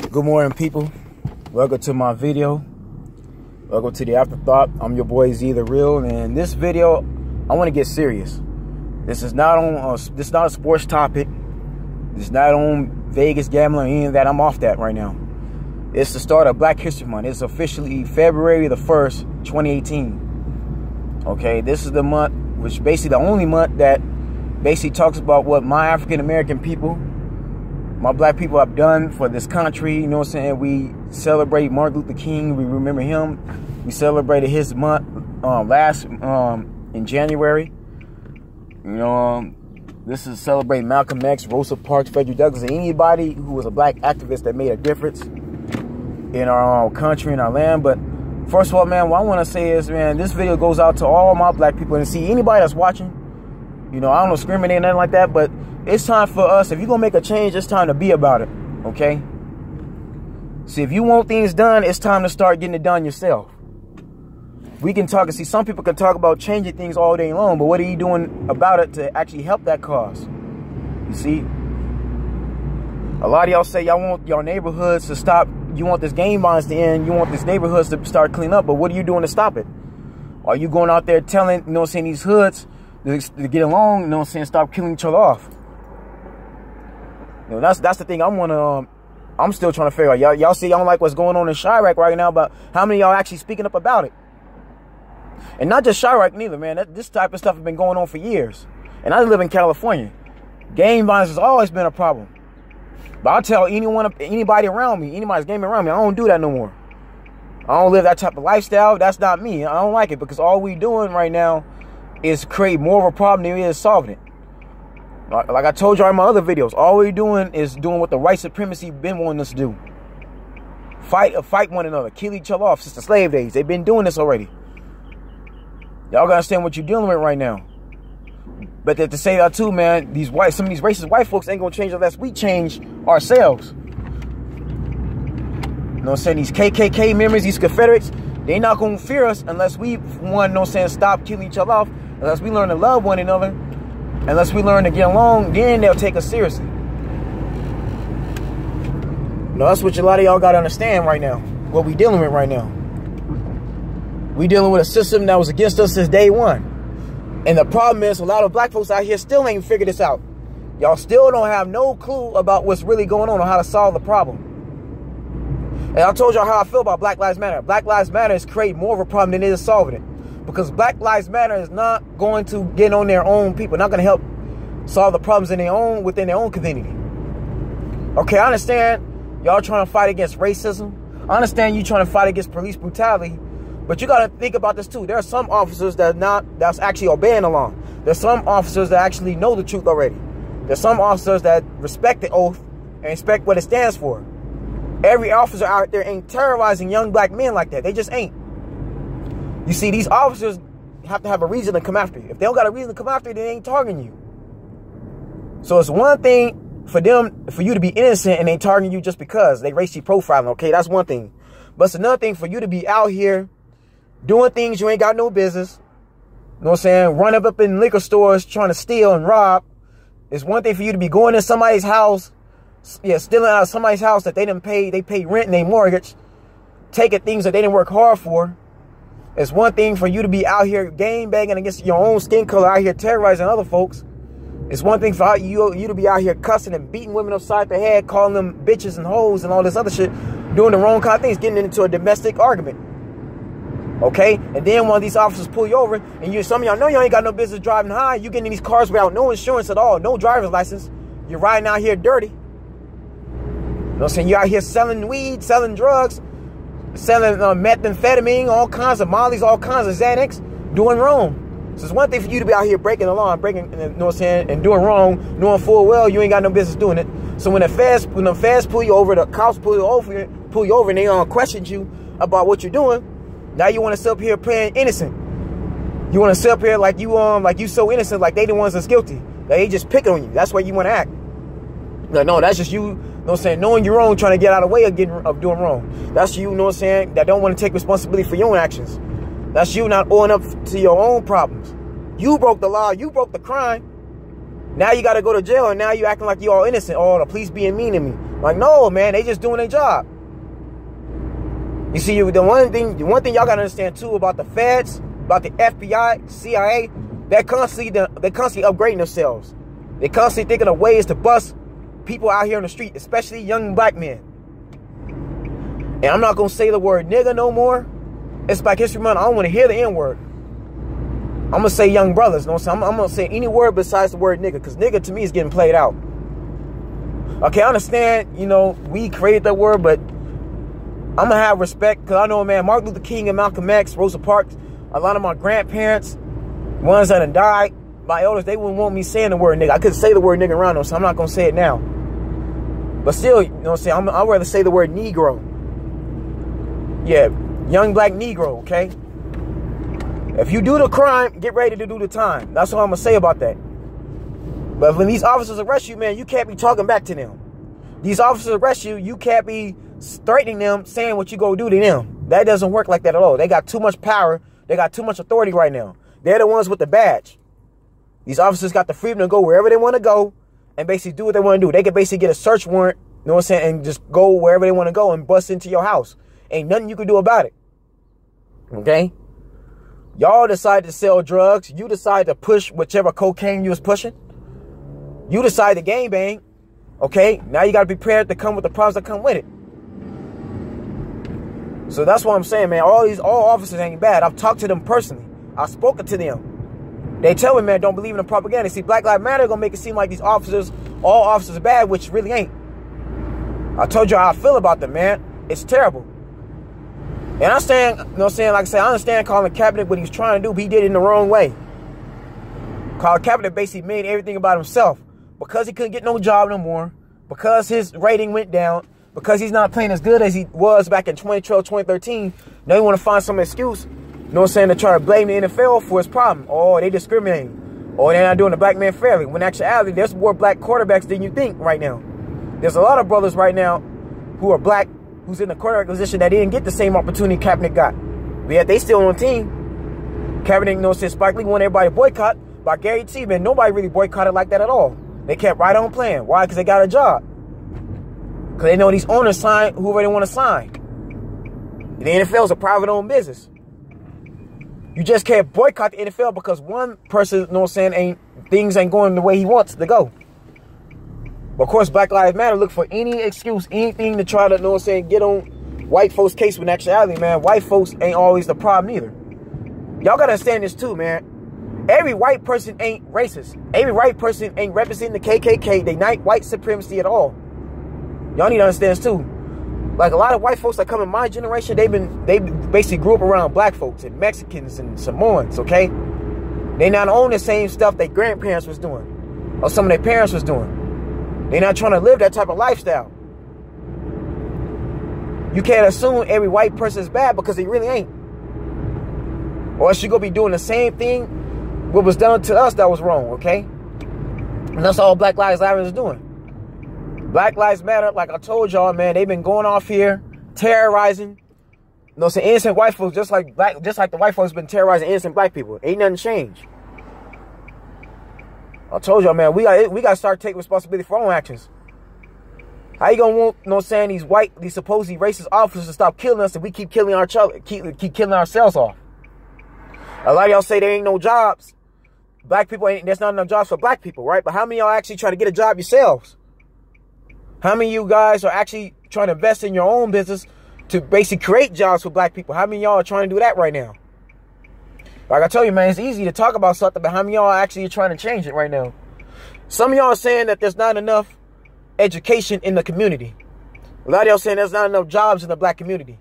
Good morning, people. Welcome to my video. Welcome to the Afterthought. I'm your boy Z the Real, and in this video, I want to get serious. This is not on. This is not a sports topic. This is not on Vegas gambling or any of that. I'm off that right now. It's the start of Black History Month. It's officially February the 1st, 2018. Okay, this is the month, which basically the only month that basically talks about what my African American people, my black people have done for this country. You know what I'm saying? We celebrate Martin Luther King. We remember him. We celebrated his month in January. You know, this is celebrating Malcolm X, Rosa Parks, Frederick Douglass, and anybody who was a black activist that made a difference in our country and our land. But first of all, man, what I want to say is, man, this video goes out to all my black people, and see anybody that's watching. You know, I don't discriminate or nothing like that, but it's time for us. If you're going to make a change, it's time to be about it, okay? See, if you want things done, it's time to start getting it done yourself. We can talk, and see, some people can talk about changing things all day long, but what are you doing about it to actually help that cause? You see? A lot of y'all say y'all want your neighborhoods to stop. You want this gang violence to end. You want these neighborhoods to start cleaning up, but what are you doing to stop it? Are you going out there telling, you know what I'm saying, these hoods to get along, you know what I'm saying, stop killing each other off? You know, that's the thing I'm still trying to figure out. Y'all see, y'all don't like what's going on in Chirac right now, but how many of y'all actually speaking up about it? And not just Chirac neither, man. This type of stuff has been going on for years. And I live in California. Gang violence has always been a problem. But I'll tell anybody around me, anybody's gaming around me, I don't do that no more. I don't live that type of lifestyle. That's not me. I don't like it, because all we doing right now is create more of a problem than it is solving it. Like I told y'all in my other videos, all we're doing is doing what the white supremacy been wanting us to do. Fight one another, kill each other off since the slave days. They've been doing this already. Y'all gotta understand what you're dealing with right now. But to say that too, man, some of these racist white folks ain't gonna change unless we change ourselves. You know what I'm saying? These KKK members, these Confederates, they not gonna fear us unless we, one, you know what I'm saying, stop killing each other off. Unless we learn to love one another. Unless we learn to get along, then they'll take us seriously. You know, that's what a lot of y'all gotta understand right now. What we dealing with right now. We dealing with a system that was against us since day one. And the problem is, a lot of black folks out here still ain't figured this out. Y'all still don't have no clue about what's really going on or how to solve the problem. And I told y'all how I feel about Black Lives Matter. Black Lives Matter is creating more of a problem than it is solving it. Because Black Lives Matter is not going to get on their own people. Not going to help solve the problems within their own community. Okay, I understand y'all trying to fight against racism. I understand you trying to fight against police brutality. But you got to think about this too. There are some officers that's actually obeying the law. There's some officers that actually know the truth already. There's some officers that respect the oath and respect what it stands for. Every officer out there ain't terrorizing young black men like that. They just ain't. You see, these officers have to have a reason to come after you. If they don't got a reason to come after you, they ain't targeting you. So it's one thing for you to be innocent and they targeting you just because they racially profiling. Okay, that's one thing. But it's another thing for you to be out here doing things you ain't got no business. You know what I'm saying? Running up in liquor stores trying to steal and rob. It's one thing for you to be going in somebody's house, stealing out of somebody's house that they paid rent and they mortgage, taking things that they didn't work hard for. It's one thing for you to be out here gang banging against your own skin color, out here terrorizing other folks. It's one thing for you to be out here cussing and beating women upside the head, calling them bitches and hoes and all this other shit, doing the wrong kind of things, getting into a domestic argument. Okay? And then one of these officers pull you over, and some of y'all know you ain't got no business driving high. You getting in these cars without no insurance at all, no driver's license. You're riding out here dirty. You know what I'm saying? You're out here selling weed, selling drugs, selling methamphetamine, all kinds of mollies, all kinds of Xanax, doing wrong. So it's one thing for you to be out here breaking the law, you know what I'm saying, and doing wrong, knowing full well you ain't got no business doing it. So when the feds pull you over, the cops pull you over, and they question you about what you're doing, now you want to sit up here playing innocent. You want to sit up here like you so innocent, like they the ones that's guilty. They just picking on you. That's why you want to act. Like, no, that's just you, you know what I'm saying, knowing you're wrong, trying to get out of the way of doing wrong. That's you know what I'm saying, that don't want to take responsibility for your own actions. That's you not owning up to your own problems. You broke the law. You broke the crime. Now you got to go to jail, and now you acting like you all innocent. Oh, the police being mean to me. Like, no, man, they just doing their job. You see, the one thing y'all got to understand, too, about the feds, about the FBI, CIA, they're constantly upgrading themselves. They're constantly thinking of ways to bust people out here on the street, especially young black men. And I'm not going to say the word nigga no more. It's Black History Month. I don't want to hear the N-word. I'm going to say young brothers. You know what I'm saying? I'm going to say any word besides the word nigga, because nigga to me is getting played out. Okay, I understand, you know, we created that word, but I'm going to have respect, because I know, man, Martin Luther King and Malcolm X, Rosa Parks, a lot of my grandparents, ones that have died, my elders, they wouldn't want me saying the word nigga. I couldn't say the word nigga around them, so I'm not going to say it now. But still, you know what I'm saying, I'd rather say the word Negro. Yeah, young black Negro, okay? If you do the crime, get ready to do the time. That's what I'm going to say about that. But when these officers arrest you, man, you can't be talking back to them. These officers arrest you, you can't be threatening them, saying what you go do to them. That doesn't work like that at all. They got too much power. They got too much authority right now. They're the ones with the badge. These officers got the freedom to go wherever they want to go and basically do what they want to do. They can basically get a search warrant, you know what I'm saying, and just go wherever they want to go and bust into your house. Ain't nothing you can do about it. Okay? Y'all decide to sell drugs. You decide to push whichever cocaine you was pushing. You decide to gangbang. Okay? Now you got to be prepared to come with the problems that come with it. So that's what I'm saying, man. All officers ain't bad. I've talked to them personally. I've spoken to them. They tell me, man, don't believe in the propaganda. See, Black Lives Matter gonna make it seem like these officers, all officers are bad, which really ain't. I told you how I feel about them, man. It's terrible. And I understand, you know what I'm saying, like I said, I understand Colin Kaepernick, what he was trying to do, but he did it in the wrong way. Colin Kaepernick basically made everything about himself. Because he couldn't get no job no more, because his rating went down, because he's not playing as good as he was back in 2012, 2013, now you want to find some excuse, you know what I'm saying, to try to blame the NFL for his problem. Oh, they discriminating. Oh, they're not doing the black man fairly. When in actuality, there's more black quarterbacks than you think right now. There's a lot of brothers right now who are black, who's in the quarterback position that didn't get the same opportunity Kaepernick got. But yet they still on the team. Kaepernick, you know, since Spike Lee wanted everybody to boycott, but I guarantee, man, nobody really boycotted like that at all. They kept right on playing. Why? Because they got a job. Because they know these owners sign whoever they want to sign. The NFL is a private-owned business. You just can't boycott the NFL because one person, you know what I'm saying, things ain't going the way he wants to go. But of course, Black Lives Matter look for any excuse, anything to try to, you know what I'm saying, get on white folks' case. When actuality, man, white folks ain't always the problem either. Y'all got to understand this too, man. Every white person ain't racist. Every white person ain't representing the KKK. They not white supremacy at all. Y'all need to understand this too. Like a lot of white folks that come in my generation, they basically grew up around black folks and Mexicans and Samoans, okay? They not own the same stuff their grandparents was doing or some of their parents was doing. They not trying to live that type of lifestyle. You can't assume every white person is bad because they really ain't. Or else you're going to be doing the same thing what was done to us that was wrong, okay? And that's all Black Lives Matter is doing. Black Lives Matter, like I told y'all, man, they've been going off here, terrorizing, you know, some innocent white folks, just like the white folks been terrorizing innocent black people. Ain't nothing changed. I told y'all, man, we got to start taking responsibility for our own actions. How you gonna want, you know what I'm saying, these supposedly racist officers to stop killing us if we keep killing keep killing ourselves off? A lot of y'all say there ain't no jobs. Black people there's not enough jobs for black people, right? But how many of y'all actually try to get a job yourselves? How many of you guys are actually trying to invest in your own business to basically create jobs for black people? How many of y'all are trying to do that right now? Like I tell you, man, it's easy to talk about something, but how many of y'all are actually trying to change it right now? Some of y'all are saying that there's not enough education in the community. A lot of y'all saying there's not enough jobs in the black community.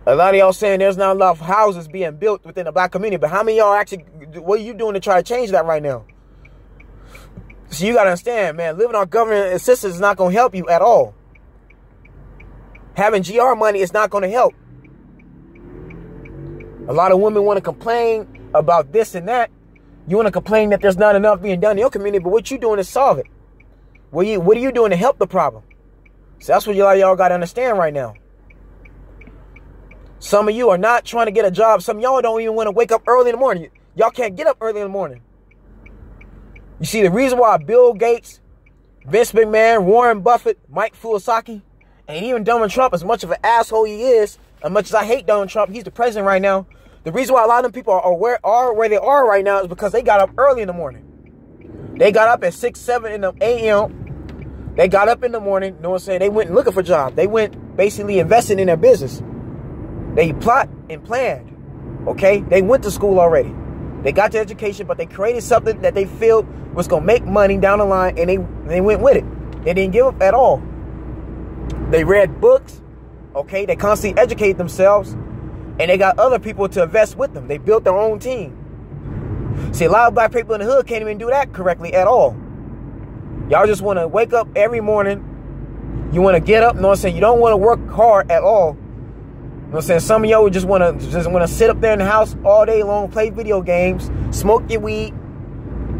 A lot of y'all saying there's not enough houses being built within the black community. But how many of y'all actually, what are you doing to try to change that right now? So you got to understand, man, living on government assistance is not going to help you at all. Having GR money is not going to help. A lot of women want to complain about this and that. You want to complain that there's not enough being done in your community, but what you doing to solve it? What are you doing to help the problem? So that's what y'all got to understand right now. Some of you are not trying to get a job. Some of y'all don't even want to wake up early in the morning. Y'all can't get up early in the morning. You see, the reason why Bill Gates, Vince McMahon, Warren Buffett, Mike Fulasaki, and even Donald Trump, as much of an asshole he is, as much as I hate Donald Trump, he's the president right now. The reason why a lot of them people are where they are right now is because they got up early in the morning. They got up at 6, 7 a.m. They got up in the morning, you know what I'm saying? They went looking for jobs. They went basically investing in their business. They plot and planned, okay? They went to school already. They got the education, but they created something that they feel was going to make money down the line, and they went with it. They didn't give up at all. They read books, okay? They constantly educate themselves, and they got other people to invest with them. They built their own team. See, a lot of black people in the hood can't even do that correctly at all. Y'all just want to wake up every morning. You want to get up, you know what I'm saying? You don't want to work hard at all. You know what I'm saying? Some of y'all just want to sit up there in the house all day long, play video games, smoke your weed.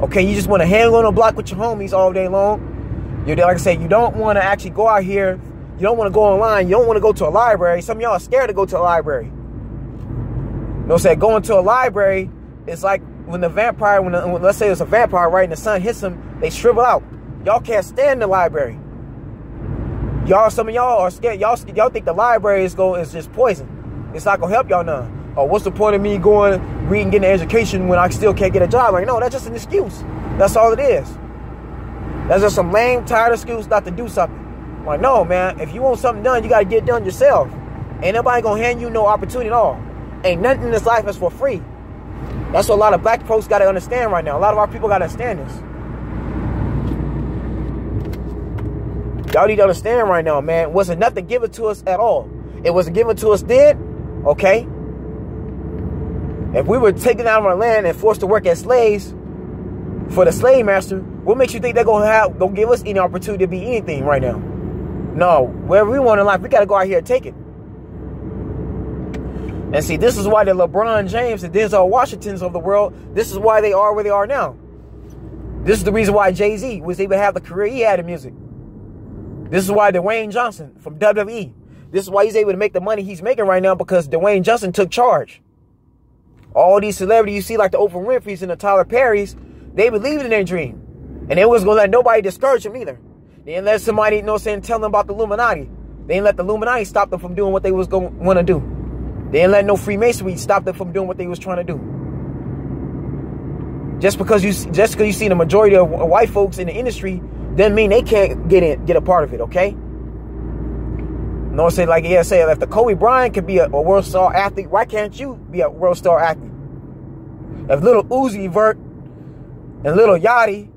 Okay, you just want to hang on the block with your homies all day long. Like I said, you don't want to actually go out here. You don't want to go online. You don't want to go to a library. Some of y'all are scared to go to a library. You know what I'm saying? Going to a library is like when the vampire, when let's say it's a vampire, right, and the sun hits them, they shrivel out. Y'all can't stand the library. Some of y'all are scared. Y'all think the library is just poison. It's not gonna help y'all none. Or what's the point of me going, reading, getting an education when I still can't get a job? Like, no, that's just an excuse. That's all it is. That's just some lame, tired excuse not to do something. Like, no, man, if you want something done, you gotta get it done yourself. Ain't nobody gonna hand you no opportunity at all. Ain't nothing in this life is for free. That's what a lot of black folks gotta understand right now. A lot of our people gotta understand this. Y'all need to understand right now, man. Wasn't nothing given to us at all. It wasn't given to us then, okay? If we were taken out of our land and forced to work as slaves for the slave master, what makes you think they're gonna give us any opportunity to be anything right now? No, wherever we want in life, we gotta go out here and take it. And see, this is why the LeBron James and Denzel Washingtons of the world, this is why they are where they are now. This is the reason why Jay-Z was able to have the career he had in music. This is why Dwayne Johnson from WWE, this is why he's able to make the money he's making right now, because Dwayne Johnson took charge. All these celebrities you see, like the Oprah Winfrey's and the Tyler Perry's, they believed in their dream. And they wasn't going to let nobody discourage them either. They didn't let somebody, you know what I'm saying, tell them about the Illuminati. They didn't let the Illuminati stop them from doing what they was going to want to do. They didn't let no Freemasonry stop them from doing what they was trying to do. Just because you see the majority of white folks in the industry doesn't mean they can't get a part of it, okay? You know what I'm saying? Like, yeah, say if the Kobe Bryant could be a world star athlete, why can't you be a world star athlete? If little Uzi Vert and little Yachty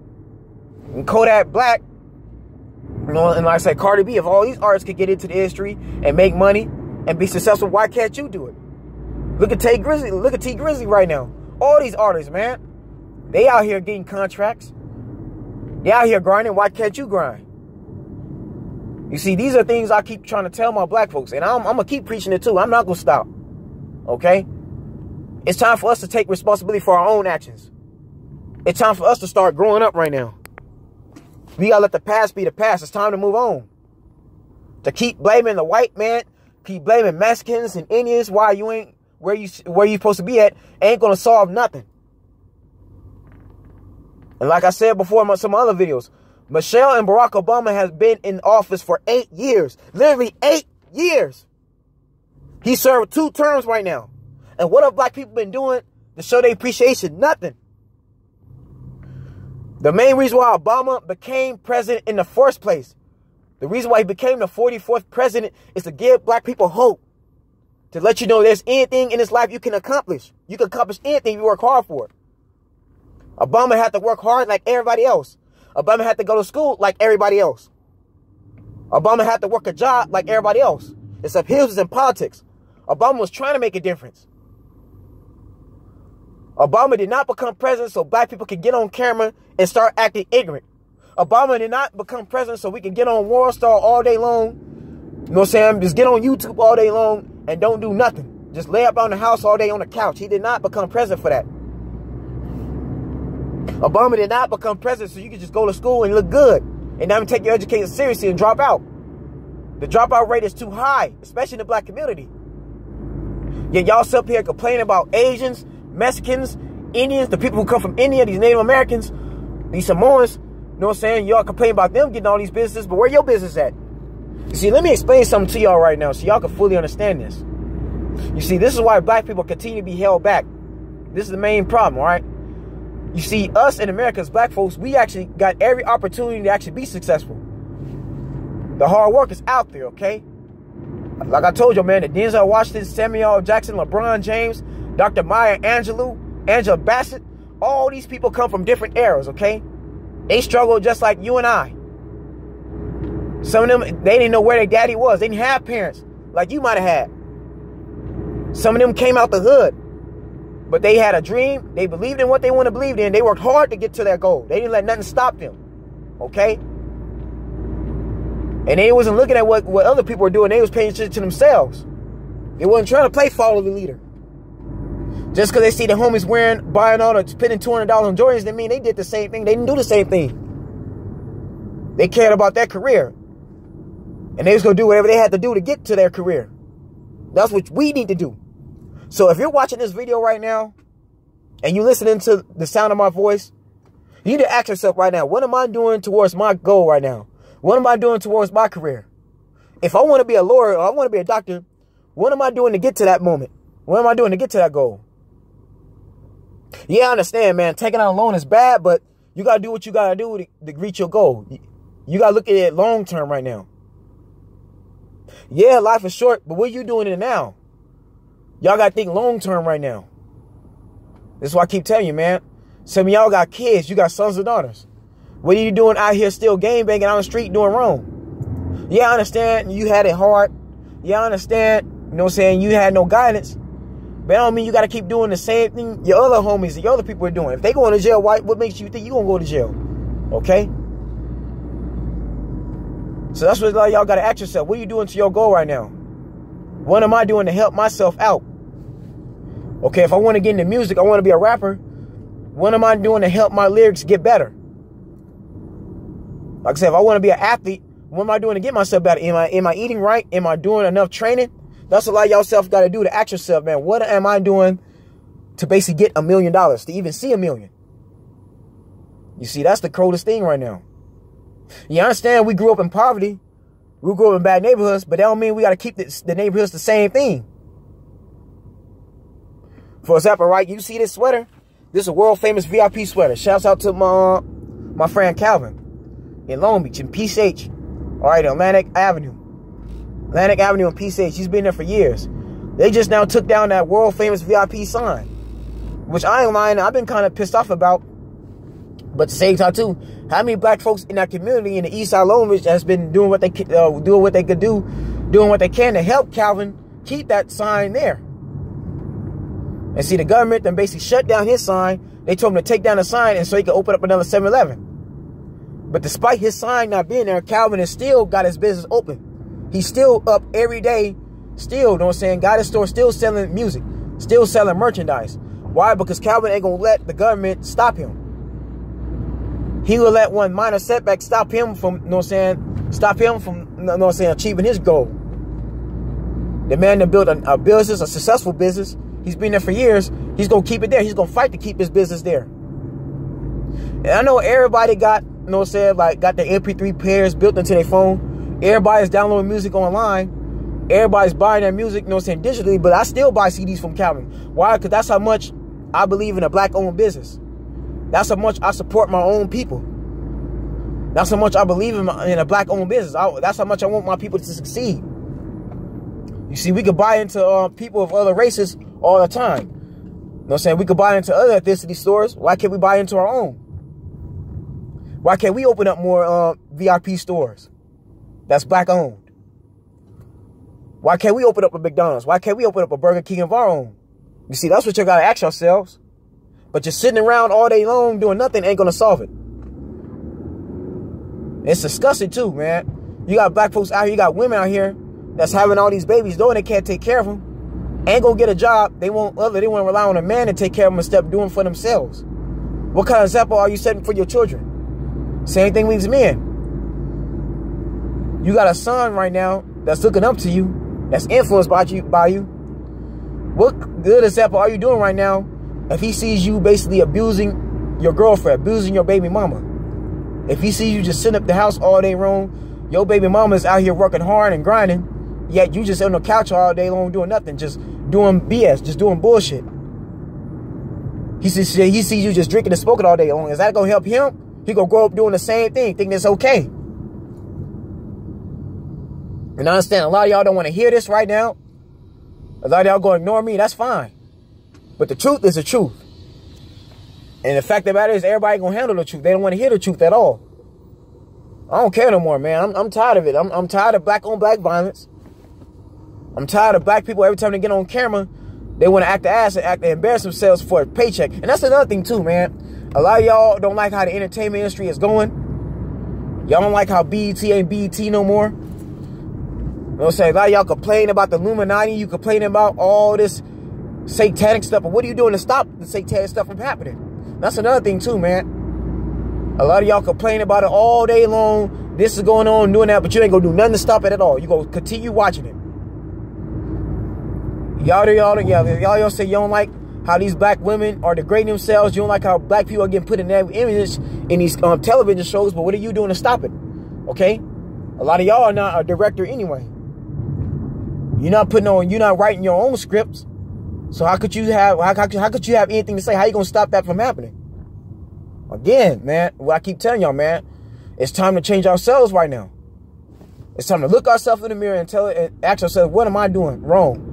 and Kodak Black, you know, and like I said, Cardi B, if all these artists could get into the industry and make money and be successful, why can't you do it? Look at T Grizzly right now. All these artists, man, they out here getting contracts. They out here grinding. Why can't you grind? You see, these are things I keep trying to tell my black folks, and I'm going to keep preaching it too. I'm not going to stop, okay? It's time for us to take responsibility for our own actions. It's time for us to start growing up right now. We got to let the past be the past. It's time to move on. To keep blaming the white man, keep blaming Mexicans and Indians why you ain't where you supposed to be at, ain't going to solve nothing. And like I said before in some other videos, Michelle and Barack Obama has been in office for 8 years. Literally 8 years. He served 2 terms right now. And what have black people been doing to show their appreciation? Nothing. The main reason why Obama became president in the first place, the reason why he became the 44th president, is to give black people hope. To let you know there's anything in this life you can accomplish. You can accomplish anything if you work hard for it. Obama had to work hard like everybody else. Obama had to go to school like everybody else. Obama had to work a job like everybody else. Except his was in politics. Obama was trying to make a difference. Obama did not become president so black people could get on camera and start acting ignorant. Obama did not become president so we can get on World Star all day long. You know what I'm saying? Just get on YouTube all day long and don't do nothing. Just lay up on the house all day on the couch. He did not become president for that. Obama did not become president so you could just go to school and look good and not even take your education seriously and drop out. The dropout rate is too high, especially in the black community. Yet y'all sit up here complaining about Asians, Mexicans, Indians, the people who come from India, these Native Americans. These Samoans, you know what I'm saying? Y'all complain about them getting all these businesses, but where your business at? You see, let me explain something to y'all right now so y'all can fully understand this. You see, this is why black people continue to be held back. This is the main problem, all right? You see, us in America as black folks, we actually got every opportunity to actually be successful. The hard work is out there, okay? Like I told you, man, the Denzel Washington, Samuel Jackson, LeBron James, Dr. Maya Angelou, Angela Bassett, all these people come from different eras, okay? They struggle just like you and I. Some of them, they didn't know where their daddy was. They didn't have parents like you might have had. Some of them came out the hood, but they had a dream. They believed in what they want to believe in. They worked hard to get to their goal. They didn't let nothing stop them, okay? And they wasn't looking at what other people were doing. They was paying attention to themselves. They wasn't trying to play follow the leader. Just because they see the homies buying all the, spending $200 on Jordans, didn't mean they did the same thing. They didn't do the same thing. They cared about their career. And they was going to do whatever they had to do to get to their career. That's what we need to do. So if you're watching this video right now, and you're listening to the sound of my voice, you need to ask yourself right now, what am I doing towards my goal right now? What am I doing towards my career? If I want to be a lawyer or I want to be a doctor, what am I doing to get to that moment? What am I doing to get to that goal? Yeah, I understand, man. Taking out a loan is bad, but you got to do what you got to do to reach your goal. You got to look at it long term right now. Yeah, life is short, but what are you doing in it now? Y'all got to think long term right now. This is why I keep telling you, man. Some of y'all got kids. You got sons and daughters. What are you doing out here still game banging on the street doing wrong? Yeah, I understand you had it hard. Yeah, I understand, you know what I'm saying, you had no guidance. But I don't mean you got to keep doing the same thing your other homies and your other people are doing. If they going to jail, what makes you think you going to go to jail? Okay? So that's what y'all got to ask yourself. What are you doing to your goal right now? What am I doing to help myself out? Okay, if I want to get into music, I want to be a rapper. What am I doing to help my lyrics get better? Like I said, if I want to be an athlete, what am I doing to get myself better? Am I eating right? Am I doing enough training? That's a lot y'all self got to do to ask yourself, man, what am I doing to basically get $1 million, to even see $1 million? You see, that's the coldest thing right now. You understand we grew up in poverty. We grew up in bad neighborhoods, but that don't mean we got to keep the neighborhoods the same thing. For example, right, you see this sweater? This is a world famous VIP sweater. Shouts out to my friend Calvin in Long Beach, in Peace H. All right, Atlantic Avenue. Atlantic Avenue and Peace H. He's been there for years. They just now took down that world famous VIP sign, which I ain't lying, I've been kind of pissed off about. But at the same time too, how many black folks in that community in the East Side Long Beach has been doing what they could do, doing what they can to help Calvin keep that sign there. And see, the government then basically shut down his sign. They told him to take down the sign and so he could open up another 7-Eleven. But despite his sign not being there, Calvin has still got his business open. He's still up every day, still, you know what I'm saying, got his store, still selling music, still selling merchandise. Why? Because Calvin ain't gonna let the government stop him. He will let one minor setback stop him from, you know what I'm saying, achieving his goal. The man that built a business, a successful business, he's been there for years. He's going to keep it there. He's going to fight to keep his business there. And I know everybody got, you know what I'm saying, like got the MP3 players built into their phone. Everybody's downloading music online. Everybody's buying their music, you know what I'm saying, digitally. But I still buy CDs from Calvin. Why? Because that's how much I believe in a black-owned business. That's how much I support my own people. That's how much I believe in a black-owned business. That's how much I want my people to succeed. You see, we could buy into people of other races all the time. You know what I'm saying? We could buy into other ethnicity stores. Why can't we buy into our own? Why can't we open up more VIP stores that's black-owned? Why can't we open up a McDonald's? Why can't we open up a Burger King of our own? You see, that's what you got to ask yourselves. But just sitting around all day long doing nothing ain't going to solve it. It's disgusting too, man. You got black folks out here, you got women out here that's having all these babies, though they can't take care of them. Ain't going to get a job. They want to rely on a man to take care of them instead of doing for themselves. What kind of example are you setting for your children? Same thing with men. You got a son right now that's looking up to you, that's influenced by you. What good example are you doing right now if he sees you basically abusing your girlfriend, abusing your baby mama? If he see you just sitting up the house all day long, your baby mama's out here working hard and grinding, yet you just on the couch all day long doing nothing, just doing BS, just doing bullshit. He sees you just drinking and smoking all day long. Is that gonna help him? He gonna grow up doing the same thing, thinking it's okay. And I understand a lot of y'all don't want to hear this right now. A lot of y'all gonna ignore me, that's fine. But the truth is the truth. And the fact of the matter is, everybody gonna handle the truth. They don't want to hear the truth at all. I don't care no more, man. I'm tired of it. I'm tired of black on black violence. I'm tired of black people every time they get on camera, they want to act the ass and embarrass themselves for a paycheck. And that's another thing too, man. A lot of y'all don't like how the entertainment industry is going. Y'all don't like how BET ain't BET no more. You know what I'm saying? A lot of y'all complain about the Illuminati. You complain about all this satanic stuff. But what are you doing to stop the satanic stuff from happening? That's another thing too, man. A lot of y'all complain about it all day long. This is going on, doing that, but you ain't gonna do nothing to stop it at all. You gonna continue watching it. Y'all say you don't like how these black women are degrading themselves. You don't like how black people are getting put in that image in these television shows. But what are you doing to stop it? Okay, a lot of y'all are not a director anyway. You're not writing your own scripts. So how could you have anything to say? How you gonna stop that from happening? Again, man, what I keep telling y'all, man, it's time to change ourselves right now. It's time to look ourselves in the mirror and ask ourselves, what am I doing wrong?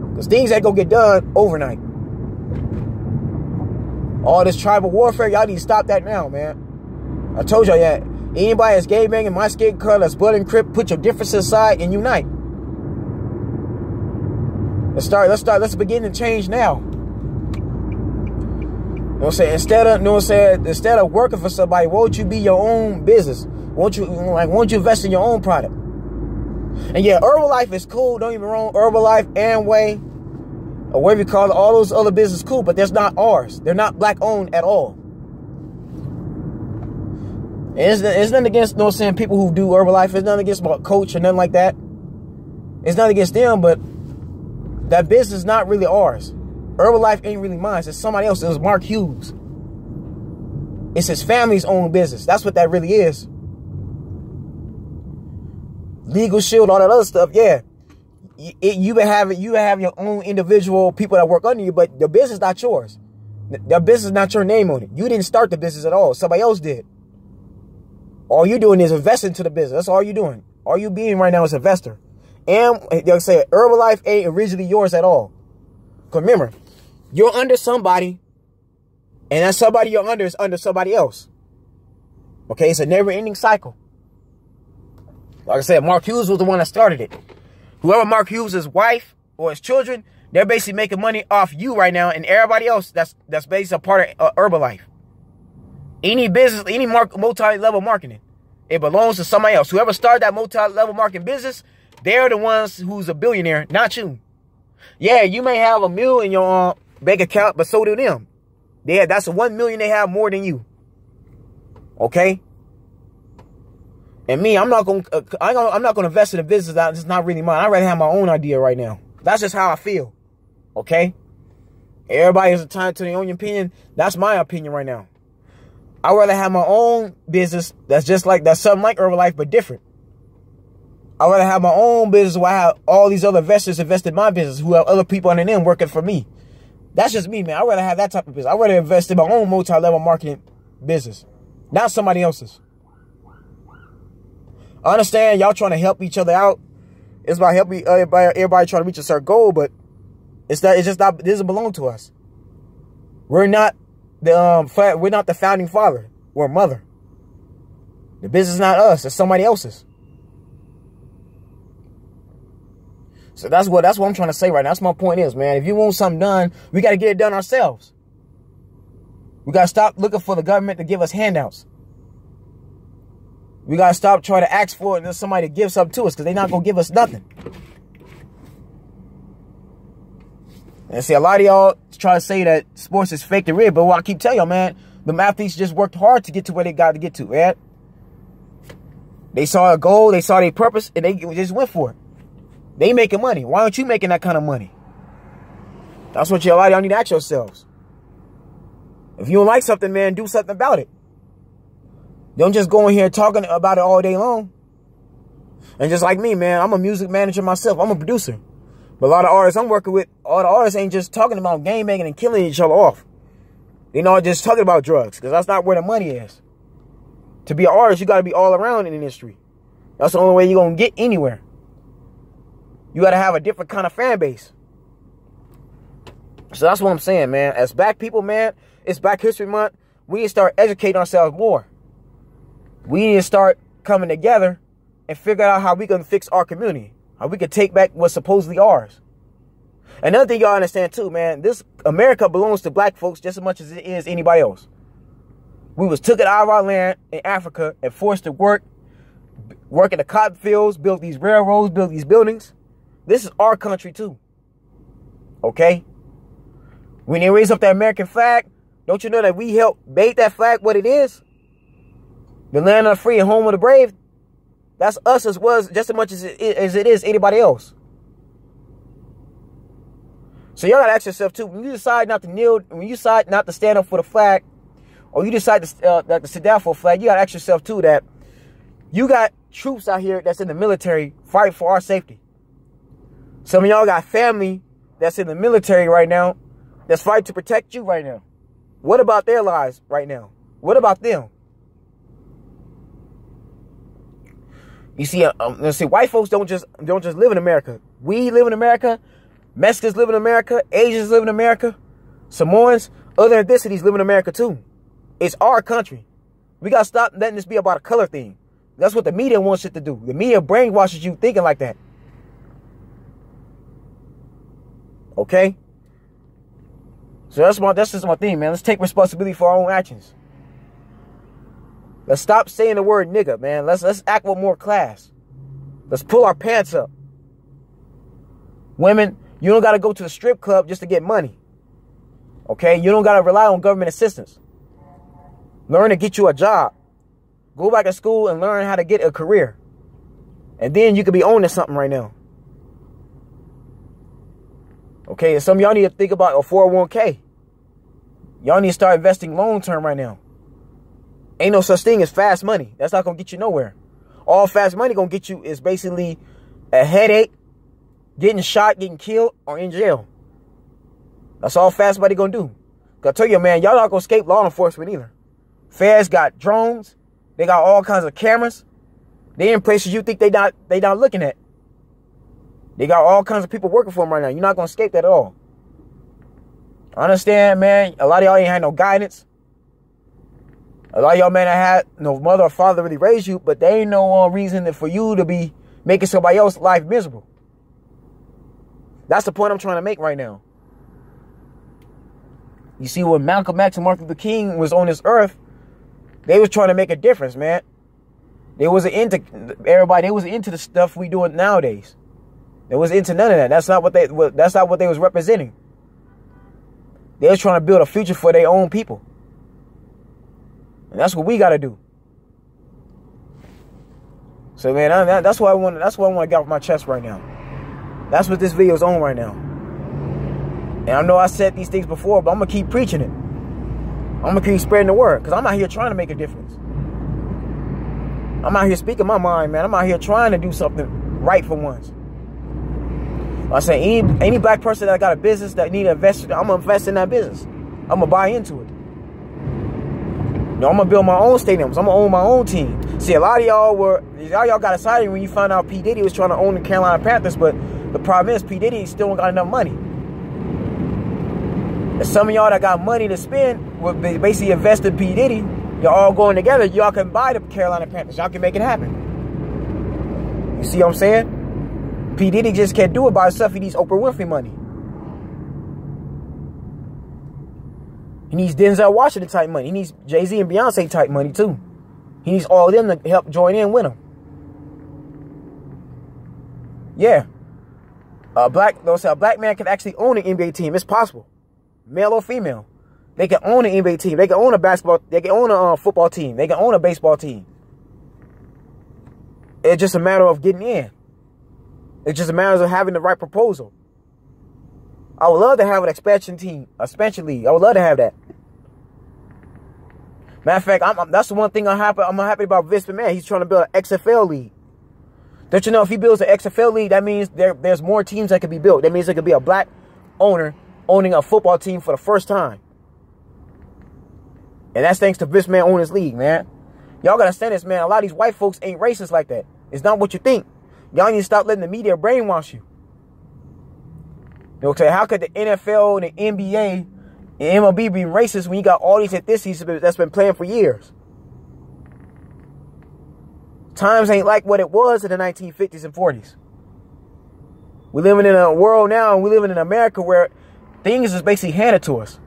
Because things ain't gonna get done overnight. All this tribal warfare, y'all need to stop that now, man. I told y'all that. Anybody that's gay banging, my skin color, that's blood and crip, put your differences aside and unite. Let's begin to change now. You know what I'm saying? Instead of working for somebody, won't you be your own business? Won't you invest in your own product? And yeah, Herbalife is cool, don't get me wrong. Herbalife, Amway, or whatever you call it, all those other businesses cool, but that's not ours. They're not black owned at all. And it's nothing against, you know what I'm saying, people who do Herbalife. It's nothing against my coach or nothing like that. It's nothing against them, but that business is not really ours. Herbalife ain't really mine. It's somebody else. It was Mark Hughes. It's his family's own business. That's what that really is. Legal Shield, all that other stuff. Yeah, you have your own individual people that work under you, but the business is not yours. The business is not your name on it. You didn't start the business at all. Somebody else did. All you doing is investing into the business. That's all you doing. All you being right now is investor. And they'll say Herbalife ain't originally yours at all. Because remember, you're under somebody, and that somebody you're under is under somebody else. Okay, it's a never-ending cycle. Like I said, Mark Hughes was the one that started it. Whoever Mark Hughes' wife or his children, they're basically making money off you right now, and everybody else that's basically a part of Herbalife. Any business, any multi-level marketing, it belongs to somebody else. Whoever started that multi-level marketing business, they're the ones who's a billionaire, not you. Yeah, you may have $1 million in your bank account, but so do them. That's $1 million they have more than you. Okay. And me, I'm not gonna invest in a business that's not really mine. I'd rather have my own idea right now. That's just how I feel. Okay. Everybody has a time to their own opinion. That's my opinion right now. I'd rather have my own business that's something like Herbalife, but different. I'd rather have my own business where I have all these other investors invest in my business who have other people under them working for me. That's just me, man. I'd rather have that type of business. I'd rather invest in my own multi-level marketing business, not somebody else's. I understand y'all trying to help each other out. It's about helping everybody trying to reach a certain goal, but it doesn't belong to us. We're not the founding father or mother. The business is not us, it's somebody else's. So that's what I'm trying to say right now. That's my point is, man. If you want something done, we got to get it done ourselves. We got to stop looking for the government to give us handouts. We got to stop trying to ask for it and then somebody to give something to us because they're not going to give us nothing. And see, a lot of y'all try to say that sports is fake and real, but what I keep telling y'all, man, the athletes just worked hard to get to where they got to get to, man. They saw a goal, they saw their purpose, and they just went for it. They making money. Why aren't you making that kind of money? That's what a lot of y'all need to ask yourselves. If you don't like something, man, do something about it. Don't just go in here talking about it all day long. And just like me, man, I'm a music manager myself. I'm a producer. But a lot of artists I'm working with, all the artists ain't just talking about game banging and killing each other off. They not just talking about drugs, because that's not where the money is. To be an artist, you got to be all around in the industry. That's the only way you're going to get anywhere. You got to have a different kind of fan base. So that's what I'm saying, man. As black people, man, it's Black History Month. We need to start educating ourselves more. We need to start coming together and figure out how we can fix our community. How we can take back what's supposedly ours. Another thing y'all understand too, man, this America belongs to black folks just as much as it is anybody else. We was took it out of our land in Africa and forced to work in the cotton fields, build these railroads, build these buildings. This is our country too. Okay? When they raise up that American flag, don't you know that we helped make that flag what it is? The land of the free and home of the brave. That's us as well, just as much as it is anybody else. So y'all gotta ask yourself too, when you decide not to kneel, when you decide not to stand up for the flag, or you decide to sit down for a flag, you gotta ask yourself too that you got troops out here that's in the military fighting for our safety. Some of y'all got family that's in the military right now that's fighting to protect you right now. What about their lives right now? What about them? You see, white folks don't just live in America. We live in America. Mexicans live in America. Asians live in America. Samoans, other ethnicities live in America too. It's our country. We got to stop letting this be about a color thing. That's what the media wants it to do. The media brainwashes you thinking like that. Okay? So that's just my thing, man. Let's take responsibility for our own actions. Let's stop saying the word nigga, man. Let's act with more class. Let's pull our pants up. Women, you don't got to go to the strip club just to get money. Okay? You don't got to rely on government assistance. Learn to get you a job. Go back to school and learn how to get a career. And then you could be owning something right now. Okay? And some of y'all need to think about a 401k. Y'all need to start investing long term right now. Ain't no such thing as fast money. That's not going to get you nowhere. All fast money going to get you is basically a headache, getting shot, getting killed, or in jail. That's all fast money going to do. Cause I tell you, man, y'all not going to escape law enforcement either. Feds got drones. They got all kinds of cameras. They in places you think they not looking at. They got all kinds of people working for them right now. You're not going to escape that at all. I understand, man. A lot of y'all ain't had no guidance. A lot of y'all may not have no mother or father really raised you, but there ain't no reason for you to be making somebody else's life miserable. That's the point I'm trying to make right now. You see, when Malcolm X and Martin Luther King was on this earth, they was trying to make a difference, man. They wasn't into everybody. They wasn't into the stuff we doing nowadays. They was into none of that. That's not what they was representing. They was trying to build a future for their own people. And that's what we got to do. So, man, that's what I want to get off my chest right now. That's what this video is on right now. And I know I said these things before, but I'm going to keep preaching it. I'm going to keep spreading the word, because I'm out here trying to make a difference. I'm out here speaking my mind, man. I'm out here trying to do something right for once. I say, any black person that got a business that need to invest, I'm going to invest in that business. I'm going to buy into it. You know, I'm going to build my own stadiums. I'm going to own my own team. See, a lot of y'all got excited when you found out P. Diddy was trying to own the Carolina Panthers, but the problem is P. Diddy still don't got enough money. And some of y'all that got money to spend will basically invest in P. Diddy. Y'all all going together. Y'all can buy the Carolina Panthers. Y'all can make it happen. You see what I'm saying? P. Diddy just can't do it by himself. He needs Oprah Winfrey money. He needs Denzel Washington type money. He needs Jay-Z and Beyonce type money too. He needs all of them to help join in with him. Yeah. A black man can actually own an NBA team. It's possible. Male or female. They can own an NBA team. They can own a basketball. They can own a football team. They can own a baseball team. It's just a matter of getting in. It's just a matter of having the right proposal. I would love to have an expansion league. I would love to have that. Matter of fact, that's the one thing I'm happy about Vince McMahon. He's trying to build an XFL league. Don't you know if he builds an XFL league, that means there's more teams that could be built. That means there could be a black owner owning a football team for the first time. And that's thanks to Vince McMahon owning his league, man. Y'all gotta understand this, man. A lot of these white folks ain't racist like that. It's not what you think. Y'all need to stop letting the media brainwash you. You know, how could the NFL and the NBA and MLB be racist when you got all these ethnicities that's been playing for years? Times ain't like what it was in the 1950s and 40s. We're living in a world now, and we living in America where things is basically handed to us.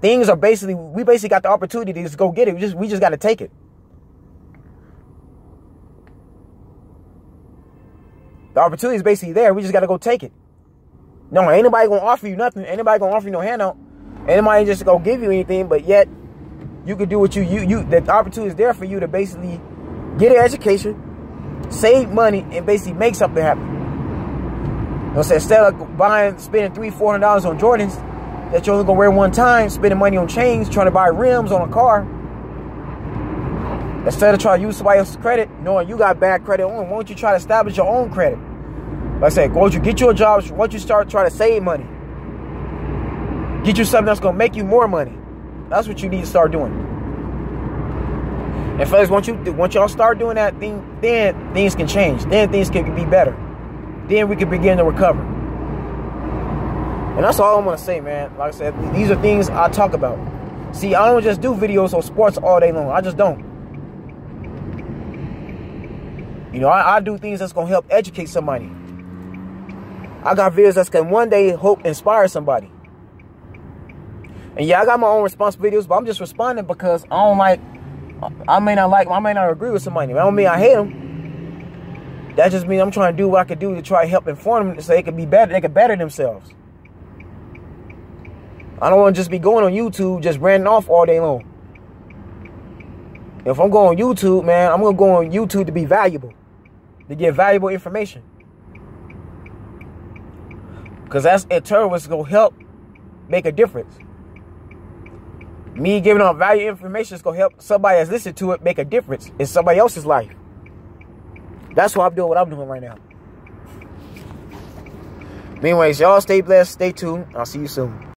Things are basically, we basically got the opportunity to just go get it. We just got to take it. The opportunity is basically there. We just got to go take it. No, ain't nobody going to offer you nothing. Ain't nobody going to offer you no handout. Ain't nobody just going to give you anything, but yet you could do what the opportunity is there for you to basically get an education, save money, and basically make something happen. You know what I'm saying? Instead of spending $300-400 on Jordans that you're only going to wear one time, spending money on chains, trying to buy rims on a car, instead of trying to use somebody else's credit, knowing you got bad credit on, why don't you try to establish your own credit? Like I said, once you get you a job, once you start trying to save money, get you something that's going to make you more money. That's what you need to start doing. And fellas, once y'all start doing that thing, then things can change. Then things can be better. Then we can begin to recover. And that's all I'm going to say, man. Like I said, these are things I talk about. See, I don't just do videos on sports all day long. I just don't. You know, I do things that's going to help educate somebody. I got videos that's going to one day hope inspire somebody. And yeah, I got my own response videos, but I'm just responding because I may not agree with somebody. I don't mean I hate them. That just means I'm trying to do what I can do to try to help inform them so they can be better. They can better themselves. I don't want to just be going on YouTube just ranting off all day long. If I'm going on YouTube, man, I'm going to go on YouTube to be valuable. To get valuable information. Because that's what's going to help make a difference. Me giving out valuable information is going to help somebody that's listening to it make a difference in somebody else's life. That's why I'm doing what I'm doing right now. Anyways, y'all stay blessed, stay tuned. I'll see you soon.